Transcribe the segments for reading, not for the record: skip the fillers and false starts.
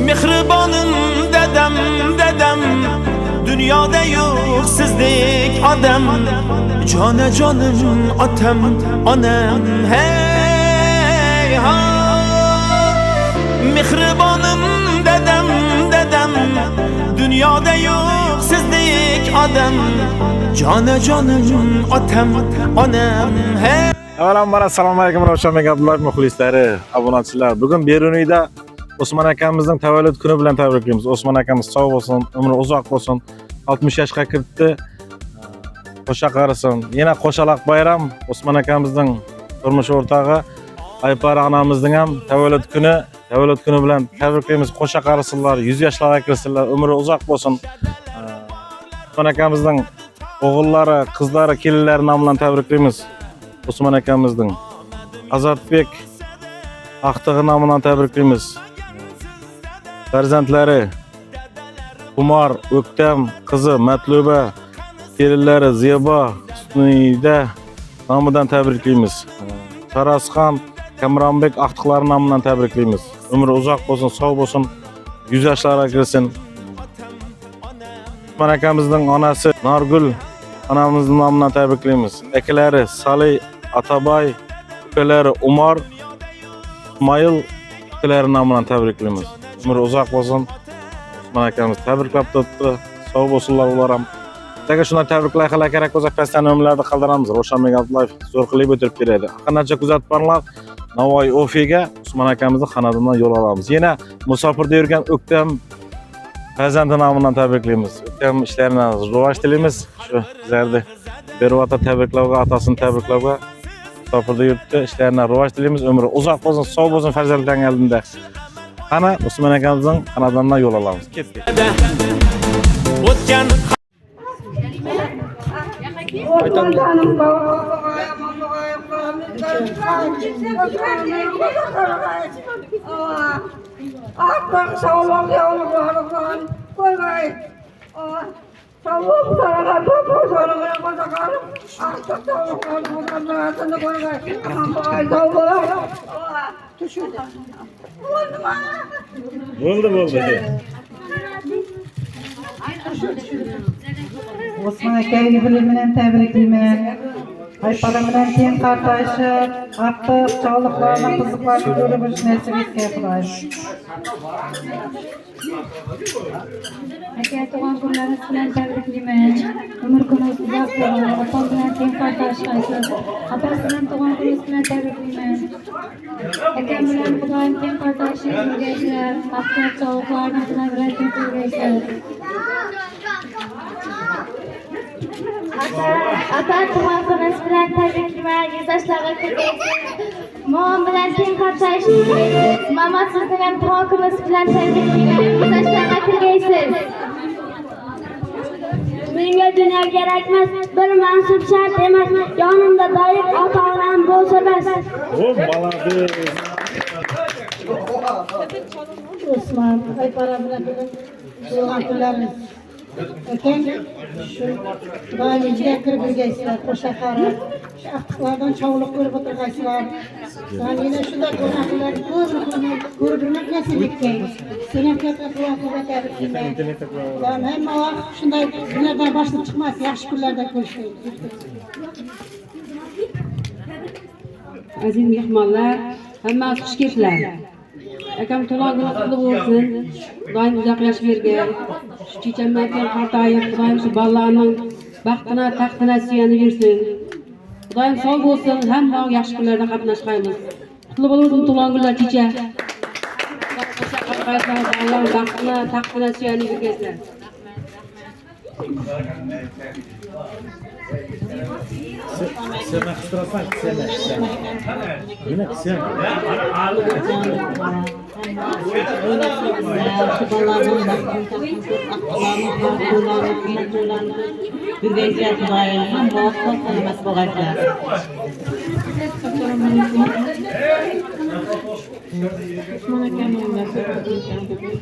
Mehribanım dedem dünyada yok sizlik adam. Cane canım atam anam hey ha. Mehribanım dedem dünyada yok sizlik adam. Cane canım atam anam hey. Avvalambor assalomu alaykum Ravshan Abdullayev muxlislari, obunachilar. Bugun Beruniyda Osmon akamizning tavallud kuni bilan tabriklaymiz. Osmon akamiz sog' bo'lsin, umri uzoq bo'lsin. 60 yoshga kiribdi. Qo'sha qarisin. Yana qo'shaloq bayram Osmon akamizning turmush o'rtog'i Aypar onamizning ham tavallud kuni bilan tabriklaymiz. Qo'sha qarisinlar, 100 yoshlarga kirsinlar, umri uzoq bo'lsin. Osmon akamizning o'g'illari, qizlari, kelinlari nomidan tabriklaymiz. Osmon akamizning Azatbek Aqtig'i nomidan tabriklaymiz. Farzandlari Umar, O'ktam, qizi Matluba, kelinlari Zebo, Husnida nomidan tabriklaymiz. Tarasxon, Kamronbek Aqtiqlari nomidan tabriklaymiz. Umri uzoq bo'lsin, sog' bo'lsin, 100 yoshlarga kirsin. Osmon akamizning onasi Norgul onamizning nomidan tabriklaymiz. Akalari Salih, Atabay, ukalari Umar, Ismoil ukalari nomidan tabriklaymiz. Umri uzoq bo'lsin. Osmon akamiz tabriklab turibdi. Sog' bo'lsinlar ular ham. Sizlarga shunday tabriklar qila kerak bo'lsa, pastdan nomlarni qoldiramiz. Ravshan Abdullayev zo'r qilib o'tirib beradi. Qancha kuzatib borlar. Navoiy Ofiga Osmon akamizni xonadondan yo'l olamiz. Yana musofirda yurgan O'ktam farzandi nomidan tabriklaymiz. O'ktam ishlarini rivoj tilaymiz. Shu bizlarni beruvata tabriklarga, otasini tabriklarga musofirda yuribdi. Ishlarini rivoj tilaymiz. Umri uzoq bo'lsin, sog' bo'lsin farzandlarning oldida. Qani Osmon akamizning xonadonidan yo'l olamiz. Ketdik. O'tgan Bo'ldi. Osmon akaga bilan tabriklayman. Ayparam bilan teng qartashib, ortiq sog'liqlarni qiziqlarni ko'rib o'tish nasib etgan Xudoyim. Aka tug'an kunlaringiz bilan tabriklayman. Umr kuningiz uzoq bo'lsin. Opam bilan teng qartashasiz. Opasi bilan tug'an kuningiz bilan tabriklayman. Akam bilan Xudoyim teng qartashingizni o'rgashlar. Baxtli sog'liqlarni bilan rayton o'rgashlar. Ata tug'an kuningiz bilan tabriklayman. 100 yoshlarga kirgaysiz. Momam bilan teng qartashingiz. Mama sizni ham tug'an kuningiz bilan tabriklayman. 100 yoshlarga kirgaysiz. Menga dunyo kerak emas, bir mansub shart emas. Yonimda doim ota-onam bo'lsa bas. Молодец. Osmon Ayparam bilan tug'an kunlarimiz. Akam shu doimga kirib o'rgaysizlar, qo'sha qarib, shu aqtiqlardan chovliq ko'rib o'tirgaysizlar. Yana shunday ko'rganlarni ko'rib yurmak nasib etgan. Seni katta quvvatga tabriklayman. Hamma vaqt shunday kunlardan boshqa chiqmas, yaxshi kunlarda ko'rishaylik. Aziz mehmonlar, hammasi xush kelibsizlar. Akam to'log'ini qilib bo'lsin. Xudoyim uzoq yosh bergan. Shu chechamlarga qartayib, Xudoyim shu bolalarning baxtini, taxtini suyanib bersin. Xudoyim sog' bo'lsin, hamma yaxshi kunlarda qatnashmaymiz. Qutlug' bo'lsin to'log'lar checha. Alloh baxtini, taxtini suyanib bersin. Sena xistirasang, sena. Nima qilsam? Osmon akamni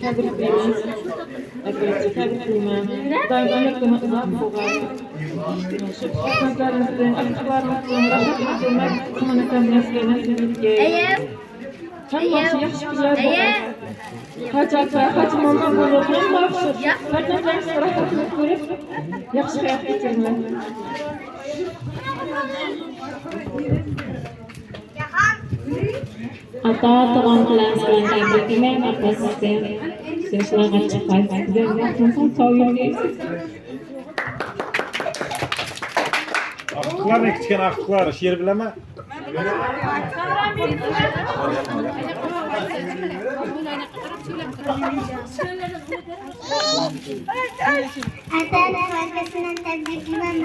tabriklaymiz. Akasi tabriklayman. Xudoyim kuni uzoq bo'lsin. Shu farzandlarimizdan, aqlarimizni rahmat ko'rmak Osmon akamni nasib etgan. Hammasi yaxshi güzel bo'ladi. Qachon mamma bo'ladi, yaxshi. Qachon yaxshi rohatlik ko'rib, yaxshi hayot kechirman. Ata tug'an qilamiz bilan tabriklayman. Ata sizga so'zlarga chiqasiz. Yaxshi sog'inmaysiz. Aqıqlar ne kichkina aqıqlar, she'r bilaman. Ata arkasından tebriklemem.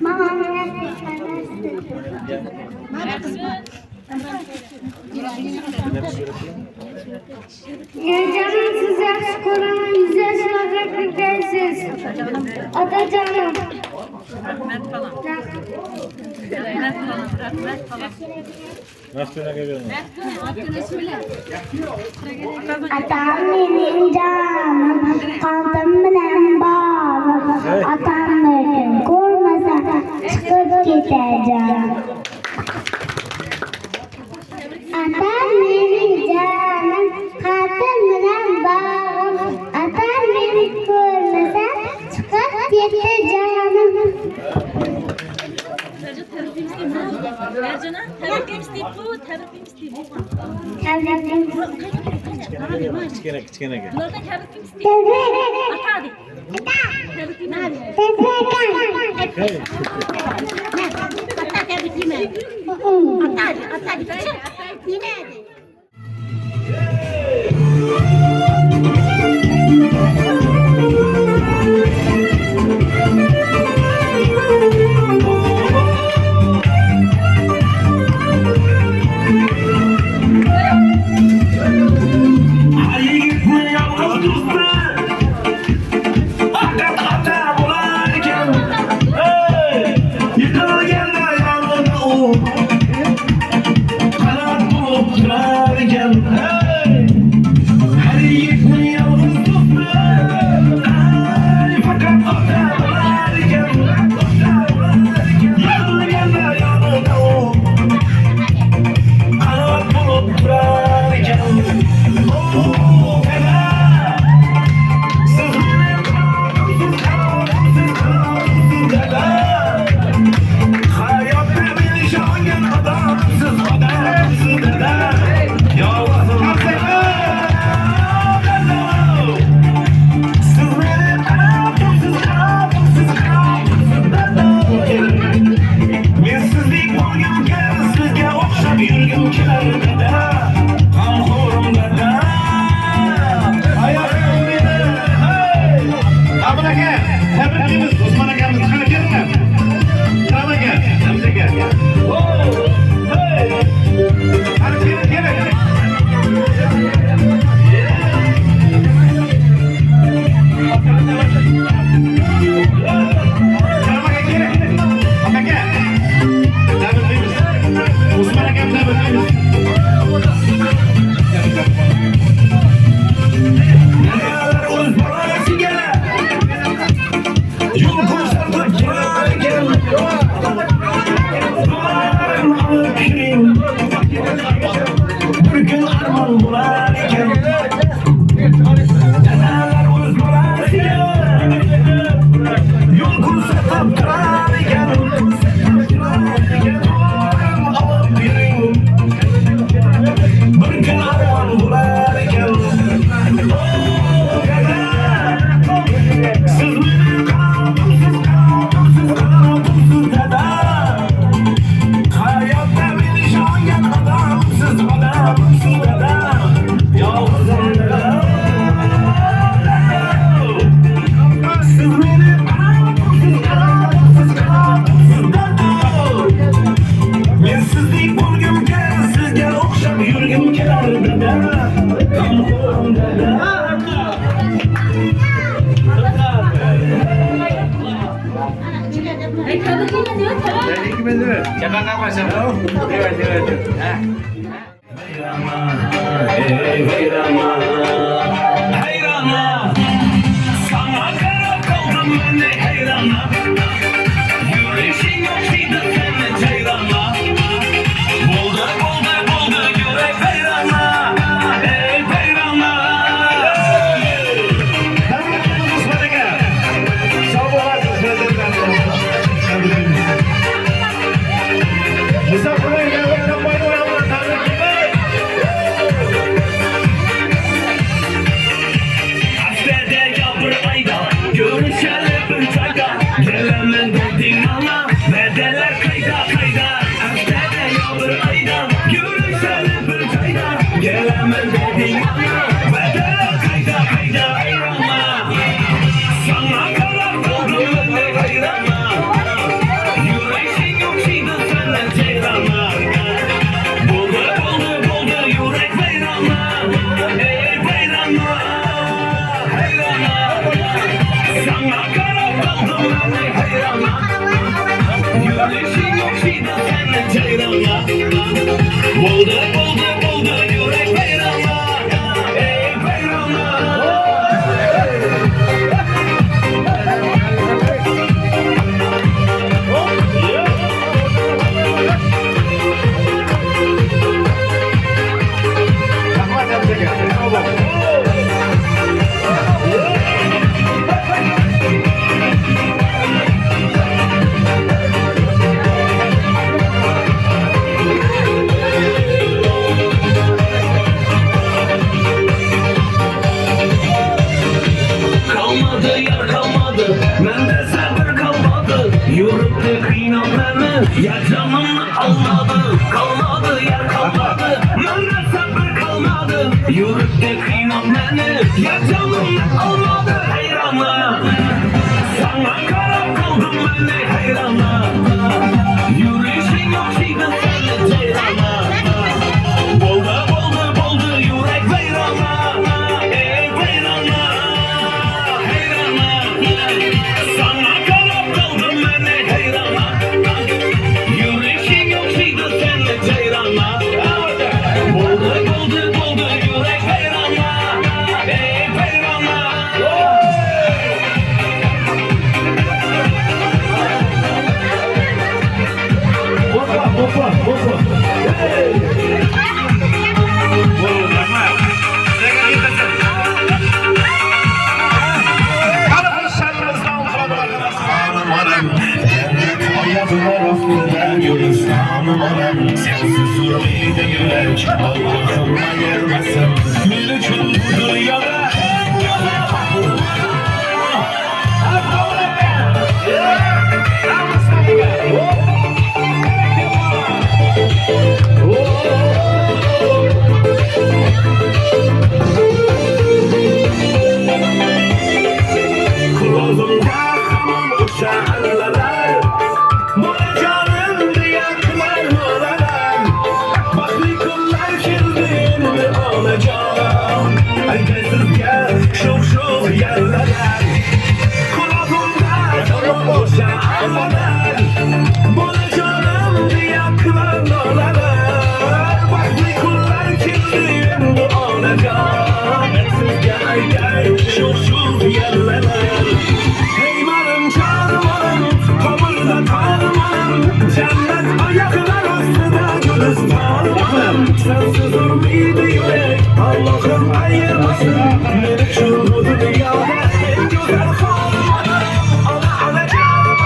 Mamamın canım siz yaxshi ko'raman, 100 yoshlarga kirgansiz. Ota canım. Nasıl geliyor? Atam mening canım, qalbim bilan bog'liq. Atamni ko'rmasa chiqib ketajam. Atam mening canım, qalbim bilan bog'liq. Atam meni ko'rmasa chiqib ketajam. Kichkina gel. Hayrana, sana karab kaldım ben de hayrana. Yürüyüşün yok şeydi senin hayrana. Buldu buldu buldu hemen dedin bana bedel kayda kayda ayrılma. Sana karar kıldım ben de gayrana. Yüreğin yok şeydi senden ceyrana. Buldu buldu buldu yürek beyrana. Ey beyrana, heyrana. Sana karar kıldım ben de hayrana. Yüreğin yok şeydi senden ceyrana. Buldu buldu buldu yürek beyrana. Ey beyrana. Kalmadı yer kalmadı, bende sabır kalmadı. Yürüttü kıynan beni, ya canım almadı. Kalmadı yer kalmadı, bende sabır kalmadı. Yürüttü kıynan beni, ya canım almadı. Heyrana, sana karar kıldım ben de heyrana. Yürüyüşün yok şeydi sende ceyrana. Boldu boldu boldu yürek beyrana. Ey beyrana. Sana karar kıldım ben de heyrana. Yüreğin yok şeydi seninle ceyrana. Buldu buldu buldu yürek beyrana. Ey beyrana. Hoppa hoppa hoppa. Hey. Sensiz durmaydı yürek, Allah'ım ayırmasın. Bir için bu dünyada en güzel bakım. Kulağımda hamam uçağlar, bana canım diye kılarlar. Baklı kullar kirliğini alacağım. Herkesizce şov şov yerler. Kulağımda hamam uçağlar, bana canım diye kılarlar. Baklı kullar kirliğini alacağım. Herkesizce şov şov yerler. Eymanım çağırmanım, kapıda kalmanım. Cennet ayaklar üstüne gülistanım. Sensiz durmaydı yürek, Allah'ım ayırmasın. Beni şu bu dünyada en güzel kalmanım. Ana ana canım,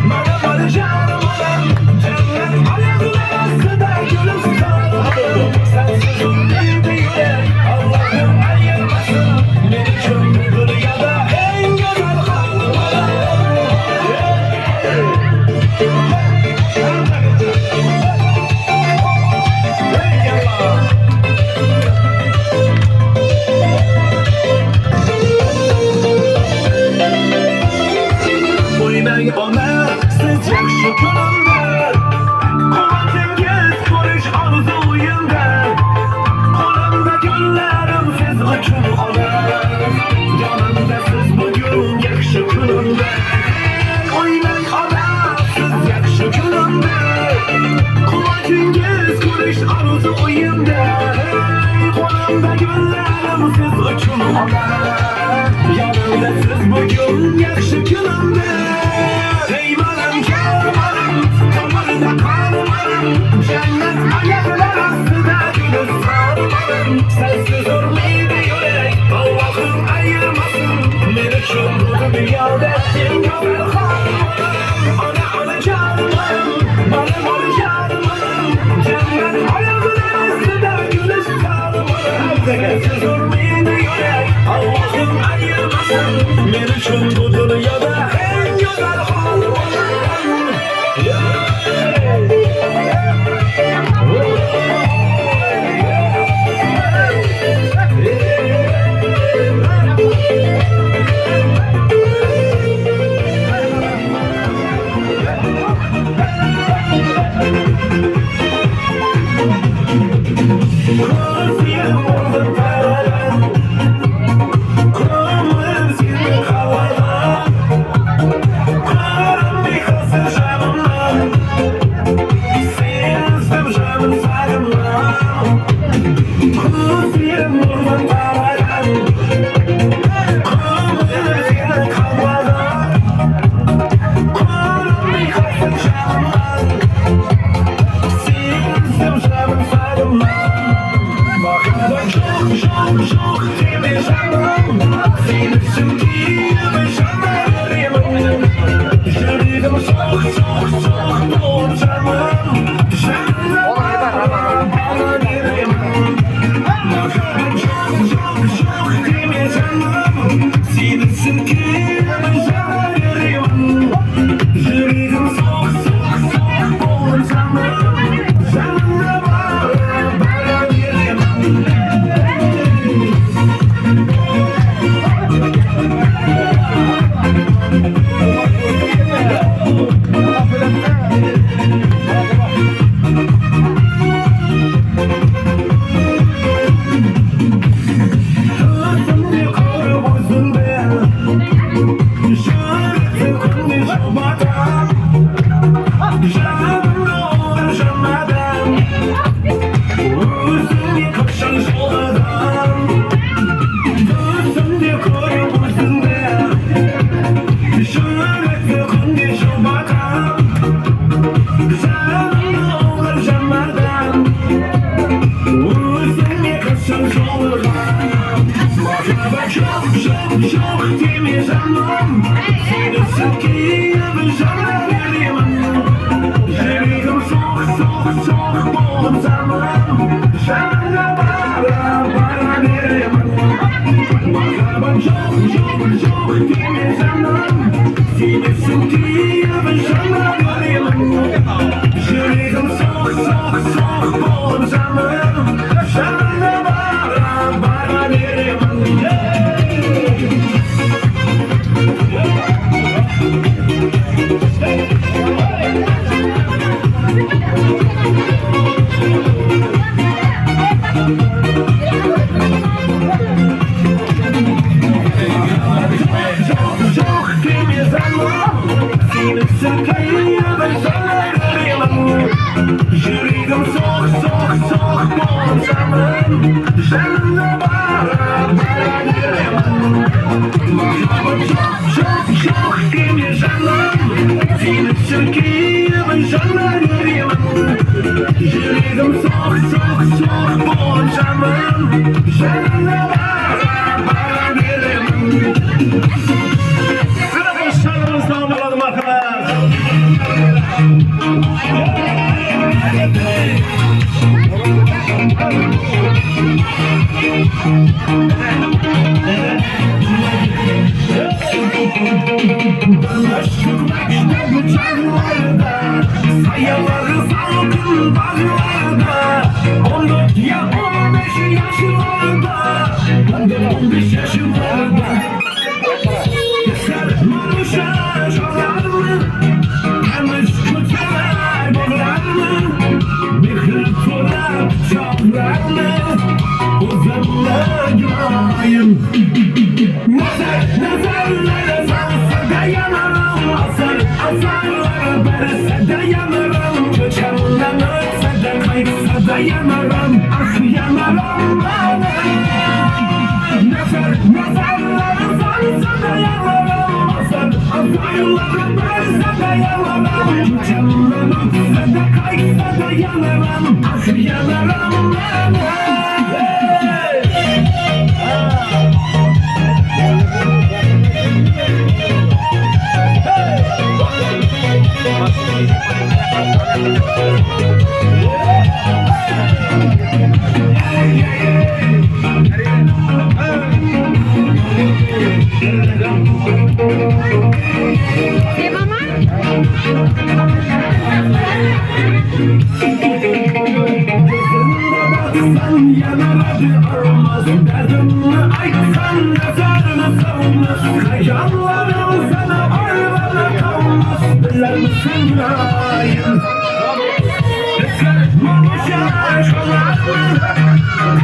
bana bana canım. Cennet ayaklar üstüne gülistanım. Sensiz durmaydı yürek, Allah'ım ayırmasın. Beni şu bu dünyada en güzel kalmanım. Oynay ona sıcak şu günümde. Kuvvetin konuş arzu uyumda. Kolumda güllerim siz uçun ona. Yanımda siz bugün yakşı günümde. Oynay ona sıcak şu günümde. Kuvvetin konuş arzu uyumda. Kolumda güllerim siz uçun ona. Yanımda siz bugün yakşı günümde. Eyvallah kervanım, kamerada karmanım. Cennet ayaklar aslında gülüz sarmanım. Sensiz durmaydı yürek, Allah'ım ayırmasın. Beni şu bu dünyada en güzel kalmanım. Ana ana canım, bana bana canım. Cennet ayaklar aslında gülüz sarmanım. Sensiz durmaydı yürek, Allah'ım ayırmasın. Beni şu bu dünyada en güzel kalmanım. Yeah.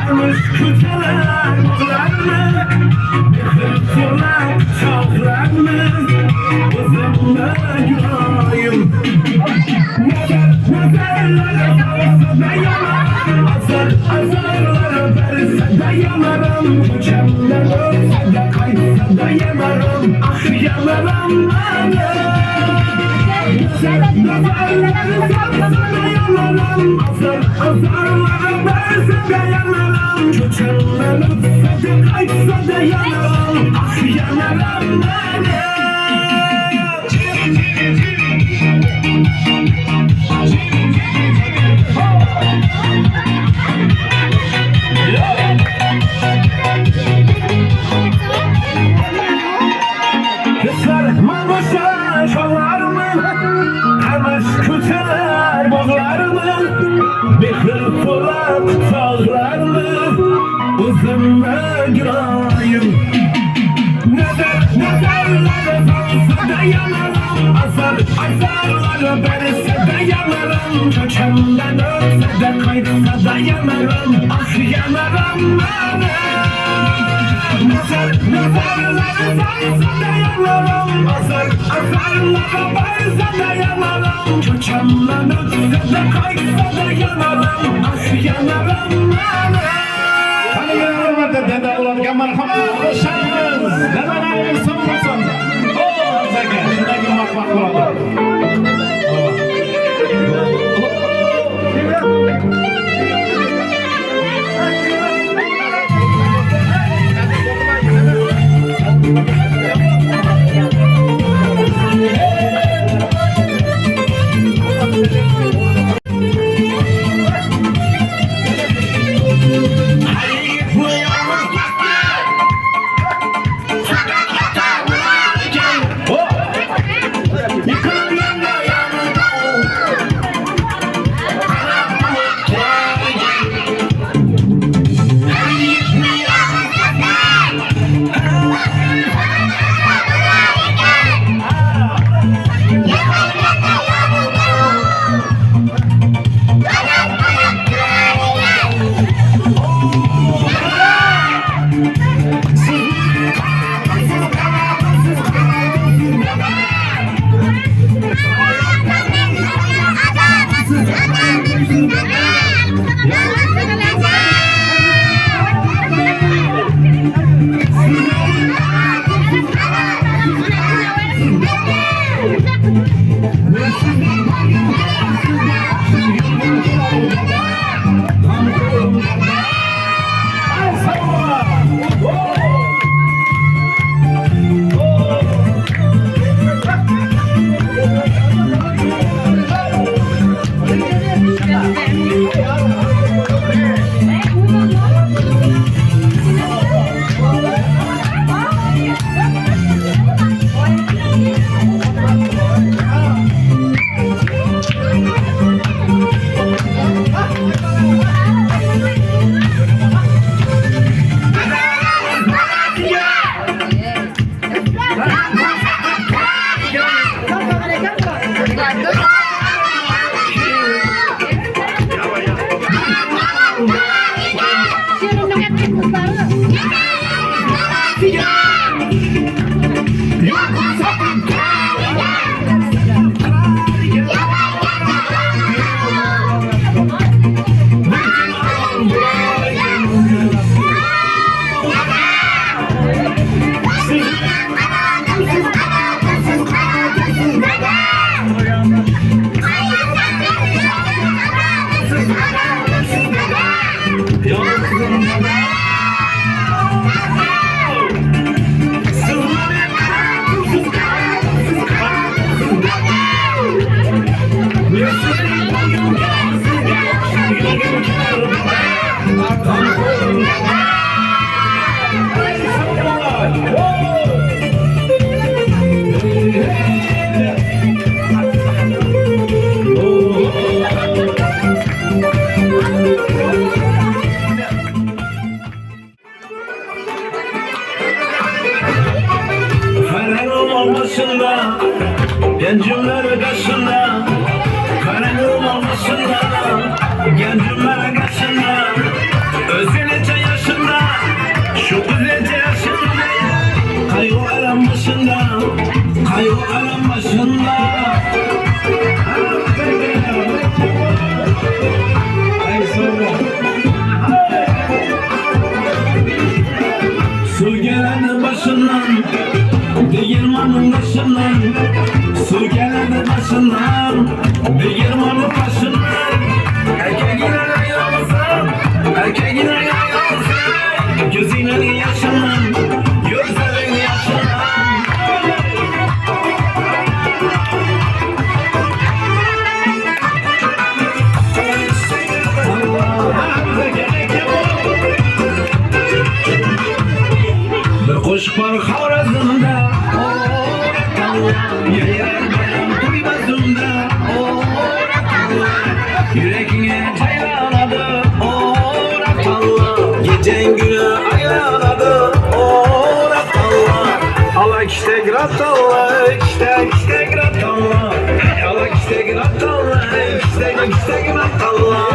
Kalmış küteler buğlarını Yıkırtırlar çağlarını Kızımla göreyim Nazarlara varsa da yanarım Azarlara verse de yanarım Uçamdan ölse de kaysa da yanarım Ah yanarım Nazarlara varsa da yanarım Azarlara verse de yanarım Uçamdan ölse de kaysa da yanarım Ah yanarım Kızlar malbaşa şallarımı Karmaş küteler boğlarımı Bir hırpırak çağlarımı Uzunla göreyim Nazarlara varsa da yanarım Azarlara verse de yanarım Kökemden ölse de kaysa da yanarım Ah yanarım Nazarlara varsa da yanarım Azarlara verse de yanarım Kökemden ölse de kaysa da yanarım Ah yanarım Hani yanarım dede ulanga merhamet Şahınız Neden ayrılsın olsun O zeka Şundaki makmak burada olmasında, gencimler karşısında, karanlığım olmasında, gencimler karşısında, özünü alan başında. Su gelen başından, değirmanın başından. Su gelen başından, değirmanın başından. Erkeğine yayılsın, erkeğine yayılsın. Gözünün yaşından, gözlerin yaşından. Bir kuş var Xorazmda, yayrar bayram to'ymazimda. Yüreğine çaylanadı, gecen günü aylanadı. Allah işte gratalla, işte gratalla. Allah işte gratalla, işte gratalla.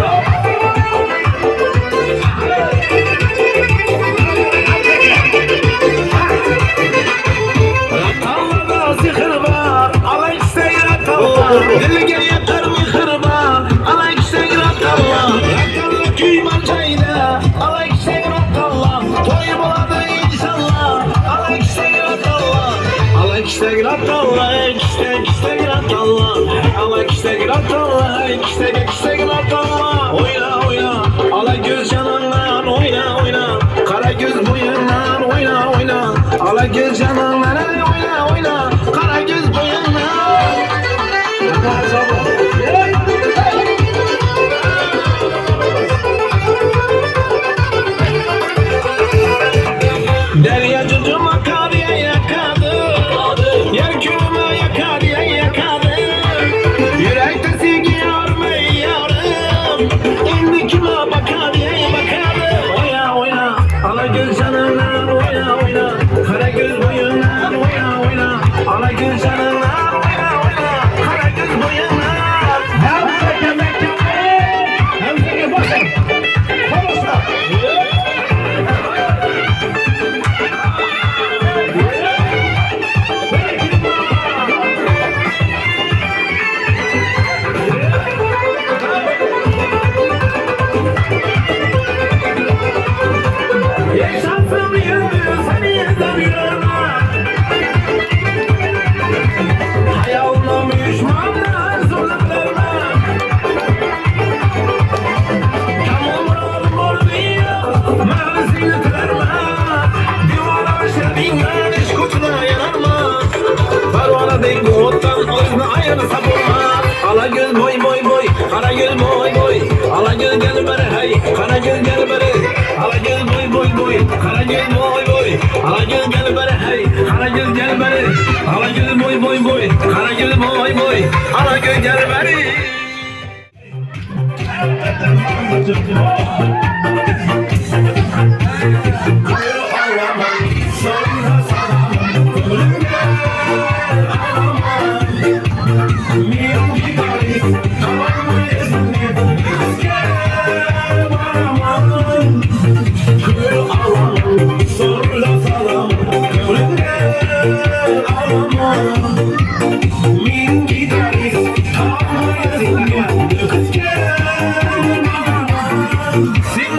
Dilge yeter mihriban, alay segrat Allah. Rakallı kuyman çayda, alay segrat Allah. Toy buladı inşallah, alay segrat Allah. Alay segrat Allah, segrat Allah. Alay segrat Allah, segrat Allah. Oyna oyna, alay göz yanından oyna oyna. Kara göz boyundan oyna oyna. Alay göz yanından oyna oyna. Kara göz boyundan. Derya cücüma kariye yakadı, yer külüme yakariye yakadı. Yürekte silgiyor meyyarım, indi kime bakariye bakadı. Oyna oyna, ala göz canından oyna oyna. Kara göz boyundan oyna oyna. Ala göz canından oyna oyna. Kara göz boyundan. Yaşansın yüzü seni yazamıyorum. Hayalına düşmanlar zulümlerime. Kamumradım orduya, mevzini tülerme. Divara şerbinler iş kutuna yanarma. Parvana değil bu ottan özüne ayını savurma. Ala göz boy boy boy, kara göz boy boy. Ala göz gel beri hey, kara göz gel beri. Ala göz boy boy boy, kara göz boy boy. Ala göz gel beri hey, kara göz gel beri. Ala göz boy boy boy, kara göz boy boy. Ala göz gel beri. Sin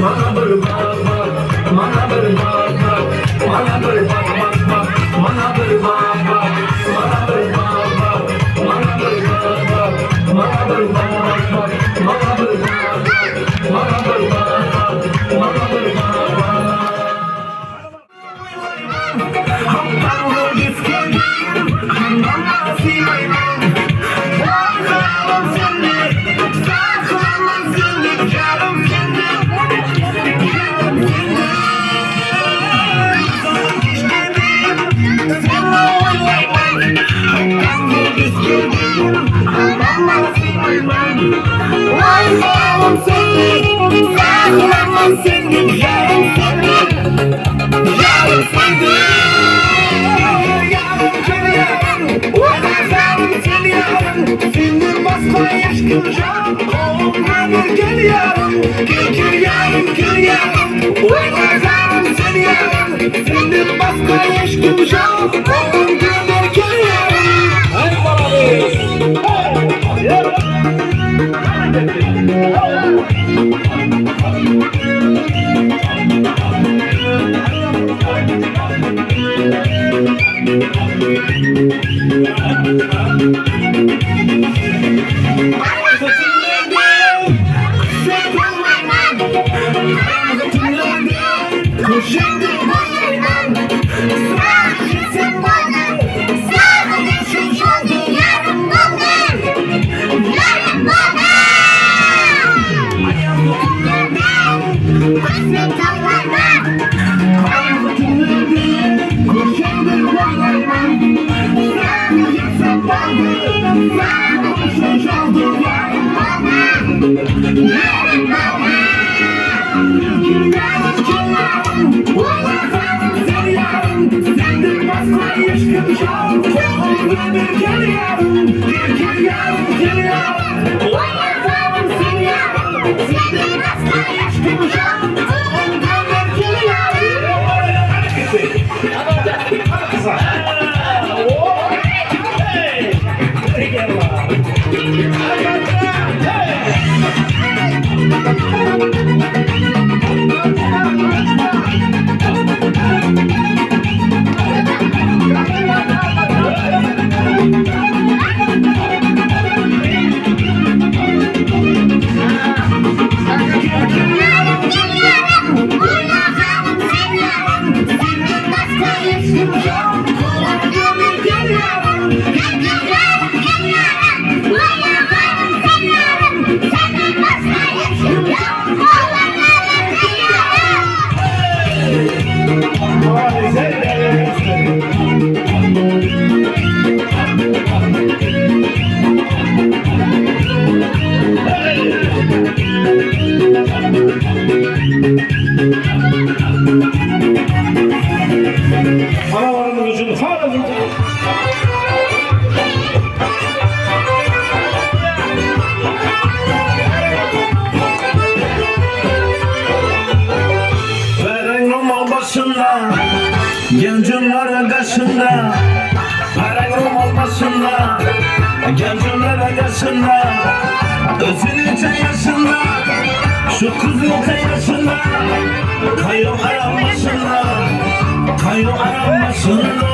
Mana bir bak bak, mana bir bak bak, mana bir bak bak bak, mana bir bak bak, mana bir bak bak, mana bir bak bak, mana bir bak bak, mana bir bak bak, mana bir bak bak, mana bir bak bak. Hamdango diskin, hamdango simayman. Varım seni, saklaman seni, yarım seni, yarım seni. Son işledim, seni oylayman. Hamdango diskin, hamdango simayman. Varım seni, saklaman seni, yarım seni, yarım seni. Senin basma aşkın can, olmadı gel yarım, gel yarım, gel yarım. Oynayacağım seni yarım, senin basma aşkın can, olmadı gel yarım. Hay Analarının gücünü fazla. Veren başında, gencimlerin kaşında. Veren başında, gencimlerin kaşında. Özünün yaşında, şu kızın yaşında. Kayo aramasında, kayo aramasında.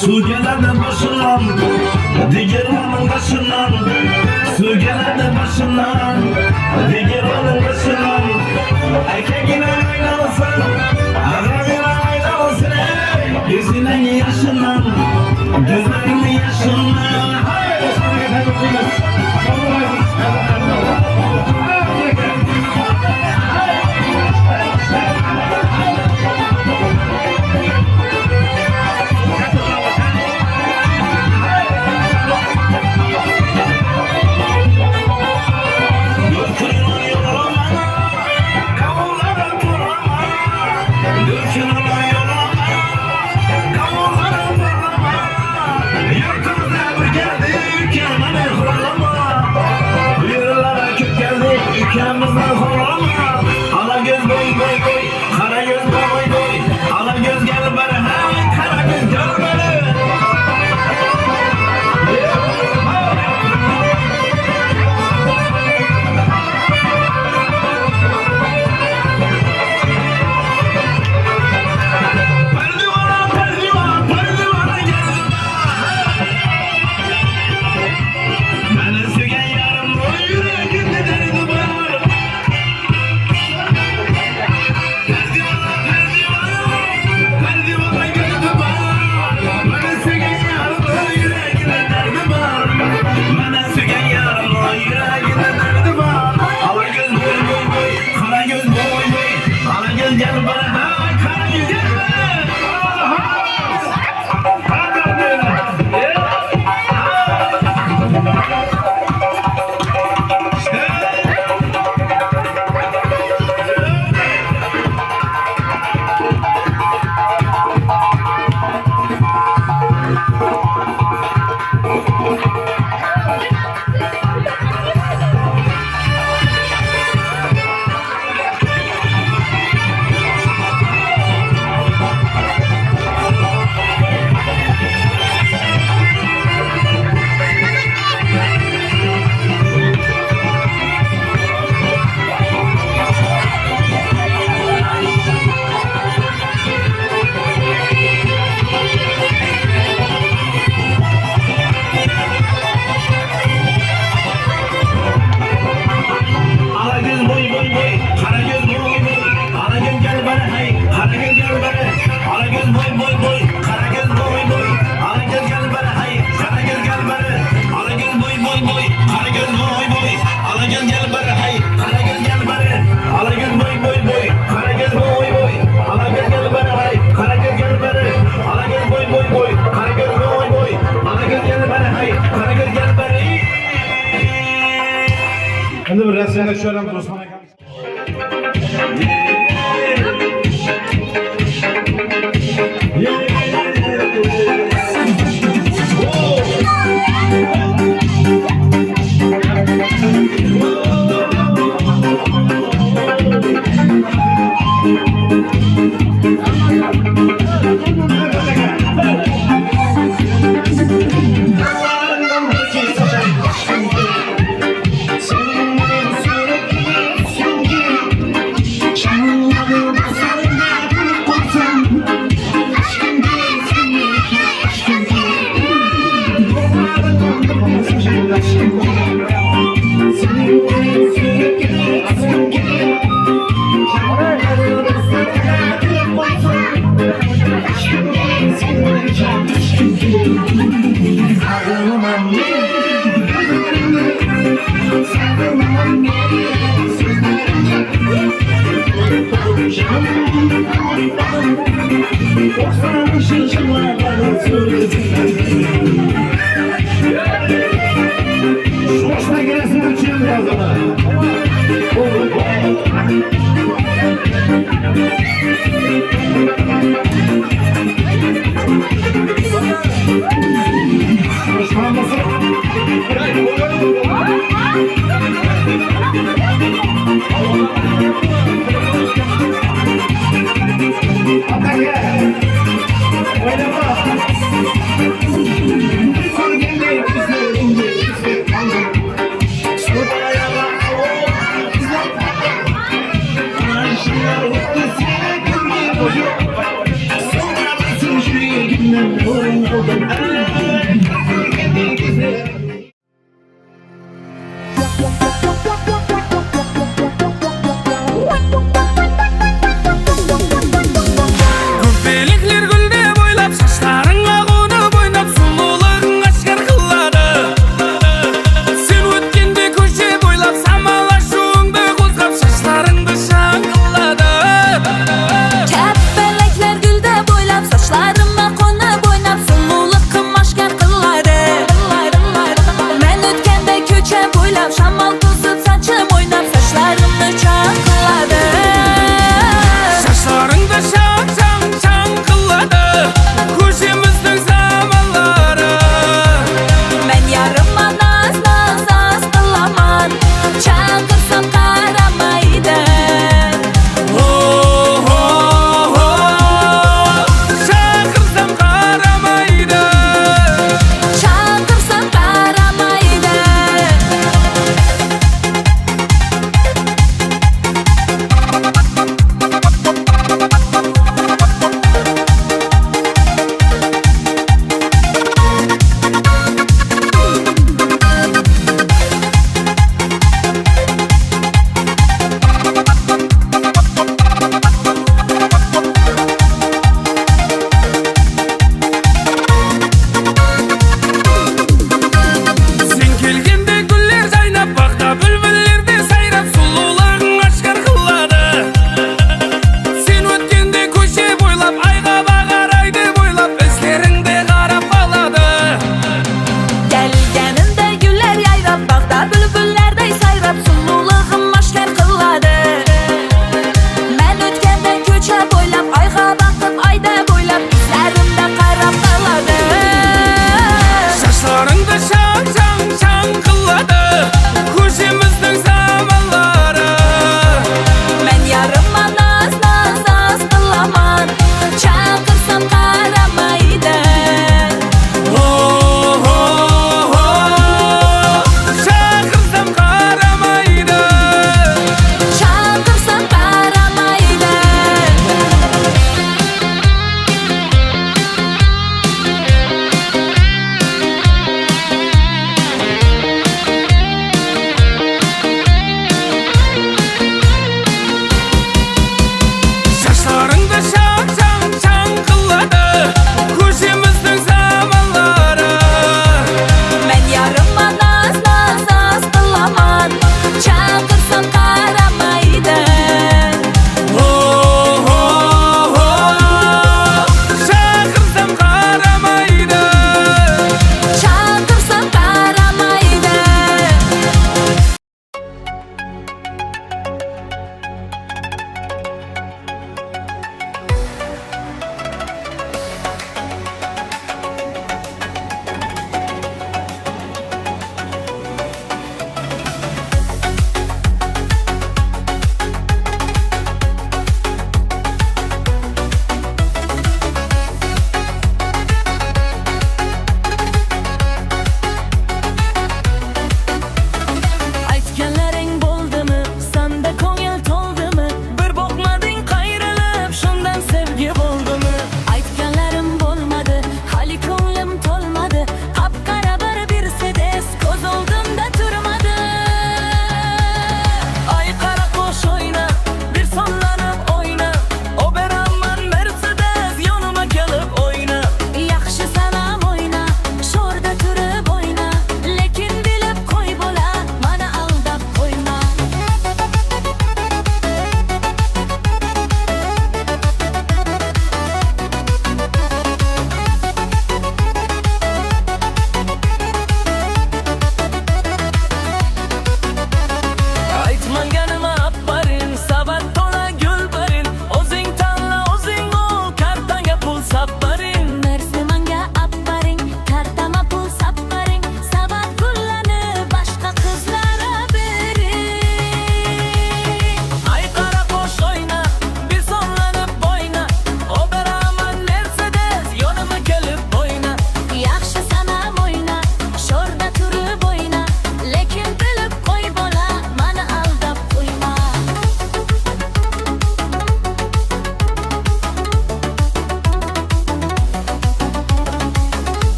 Su gelene başından, diğerinin başından. Su gelene başından, diğerinin başından. Erkekine aynalısın, ağrına aynalısın. Yüzüne yaşından, gözlerine yaşından. Elimde şöyle Osman Akam. Hoşuna giresin ölçüyorum biraz daha. Hoşuna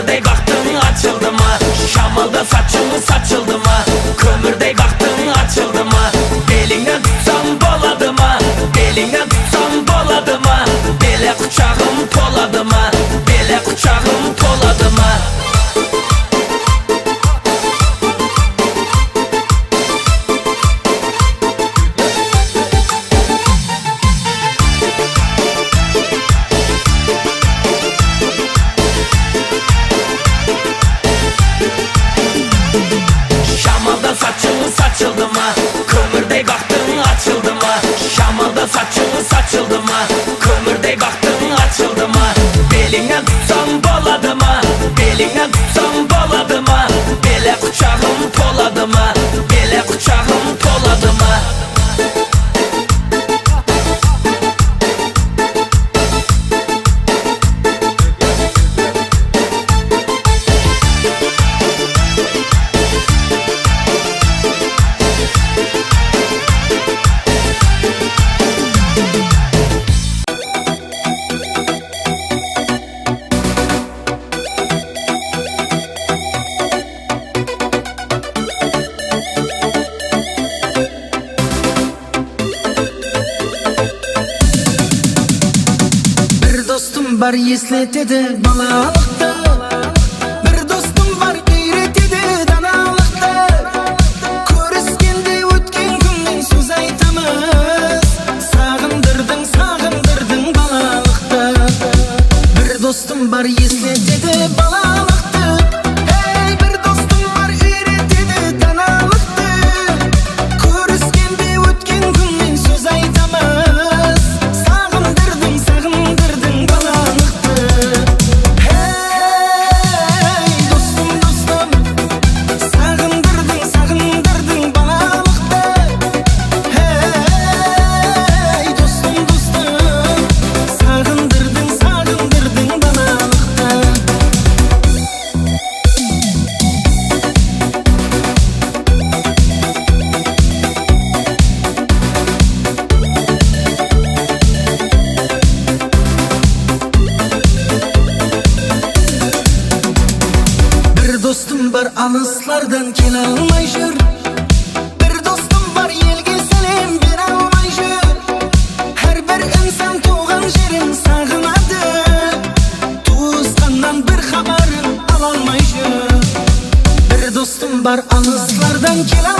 Kömürdey baktın açıldı mı? Şamalda saçın saçıldı mı? Kömürdey baktın açıldı mı? Elinden tutsam boladı mı? Elinden tutsam boladı mı? Bele kucağım toladı mı? Bele kucağım toladı mı? Şamalda saçın saçıldı mı? Kömürdey baktın açıldı mı? Şamalda saçın saçıldı mı? Kömürdey baktın açıldı mı? Belinden tutsam boladı mı? Belinden tutsam boladı mı? Bele kucağım toladı mı? Bele kucağım toladı mı? Bir dostum var esletedi balalıkta. Bir dostum var öğretedi danalıkta. Körüskende ötken günün söz aytamız. Sağındırdın balalıkta. Bir dostum var esletedi balalıkta. Hey, bir dostum var öğretedi danalıkta. Körüskende ötken günün söz aytamız. Sağındırdın balalıkta. Hey, dostum sağındırdın balalıkta. Hey, dostum sağındırdın balalıkta. Bir dostum var alıslardan kelalmay jür. Bir dostum var elge selam beralmay jür. Her bir insan tuğan jerin sağınadı. Tuğuskandan bir haberin alalmay jür. Bir dostum var alıslardan kelalmay